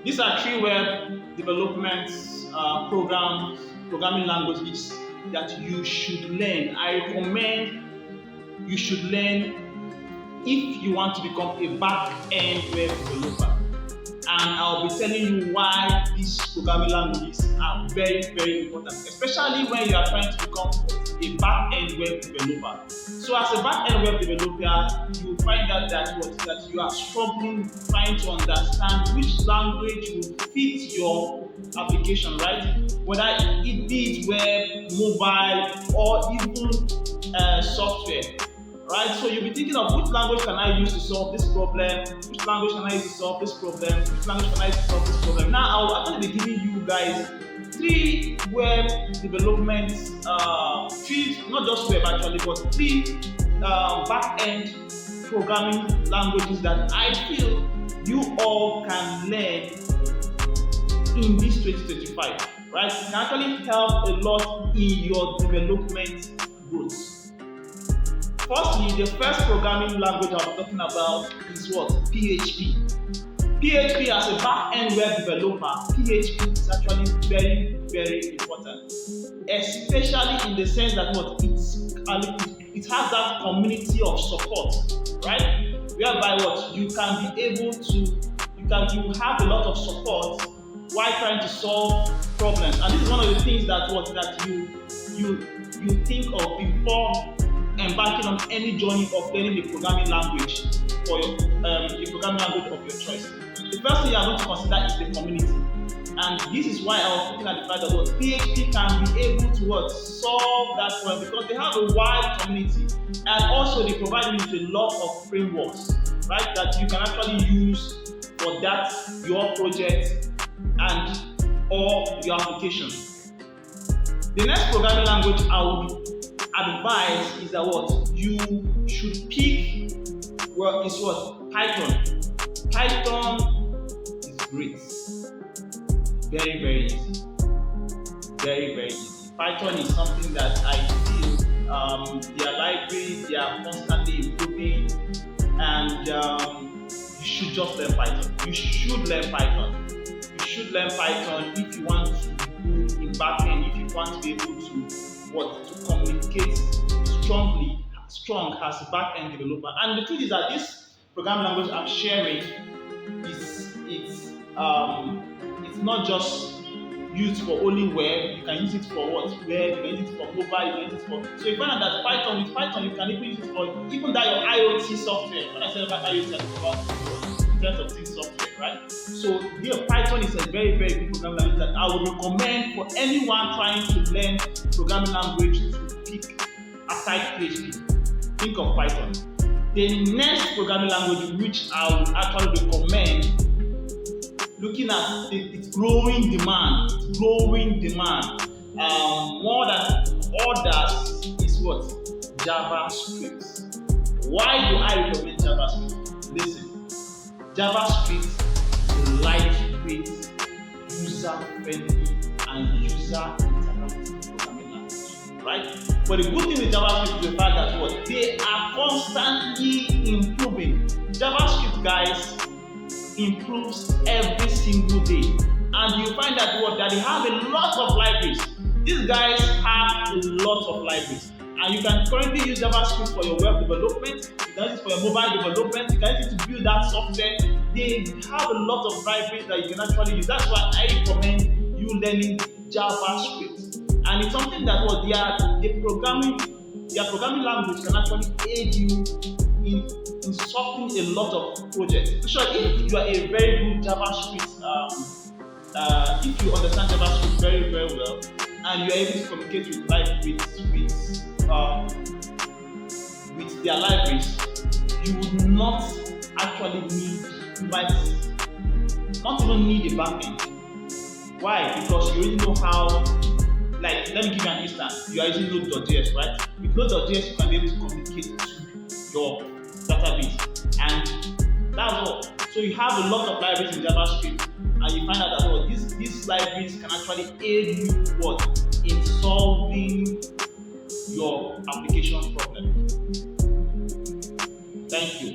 These are three web development programming languages that you should learn. I recommend you should learn if you want to become a back-end web developer. And I'll be telling you why these programming languages are very, very important, especially when you are trying to become a back-end web developer. So as a back-end web developer, you find out that you are struggling trying to understand which language will fit your application, right? Whether it be web, mobile, or even software. Right, so you'll be thinking of which language can I use to solve this problem, which language can I use to solve this problem, which language can I use to solve this problem. Now, I'm going to be giving you guys three web development, three, not just web actually, but three back-end programming languages that I feel you all can learn in this 2025, right? It can actually help a lot in your development growth. Firstly, the first programming language I'm talking about is what? PHP. PHP as a back-end web developer, PHP is actually very, very important, especially in the sense that it has that community of support, right? Whereby you can be able to, you have a lot of support while trying to solve problems, and this is one of the things that you think of before embarking on any journey of learning a programming language for the programming language of your choice. The first thing you are going to consider is the community, and this is why I was looking at the fact that PHP can be able to solve that problem because they have a wide community, and also they provide you with a lot of frameworks, right, that you can actually use for that your project and or your application. The next programming language I would advise is that you should pick is Python. Python is great. Very, very easy. Very, very easy. Python is something that I feel their library, they are constantly improving, and you should just learn Python. You should learn Python. You should learn Python if you want to be good in backend, if you want to be able to communicate strong as a back-end developer. And the truth is that this programming language I'm sharing it's not just used for only web. You can use it for web, you can use it for mobile, you can use it for. So you find out that with Python you can even use it for even that your IoT software. When I say about IoT, I talk about Internet of Things software, right? So Python is a very, very good programming language that I would recommend for anyone trying to learn programming language to pick aside PHP. Think of Python. The next programming language which I would actually recommend, looking at its growing demand, more than others, is JavaScript. Why do I recommend JavaScript? Listen, JavaScript is a lightweight, user-friendly, and user-interactive programming language, right? But the good thing with JavaScript is the fact that they are constantly improving. JavaScript, guys, improves every single day, and you find that they have a lot of libraries. These guys have a lot of libraries, and you can currently use JavaScript for your web development. You can use it for your mobile development. You can use it to build that software. They have a lot of libraries that you can actually use. That's why I recommend you learning JavaScript. And it's something that their programming language can actually aid you in solving a lot of projects. So if you are a very good JavaScript, if you understand JavaScript very, very well, and you are able to communicate with their libraries, you would not actually not even need a backend. Why? Because you already know how. Let me give you an instance. You are using Node.js, right? With Node.js, you can be able to communicate to your database, and that's all. So you have a lot of libraries in JavaScript, and you find out that these libraries can actually aid you in solving your application problem. Thank you.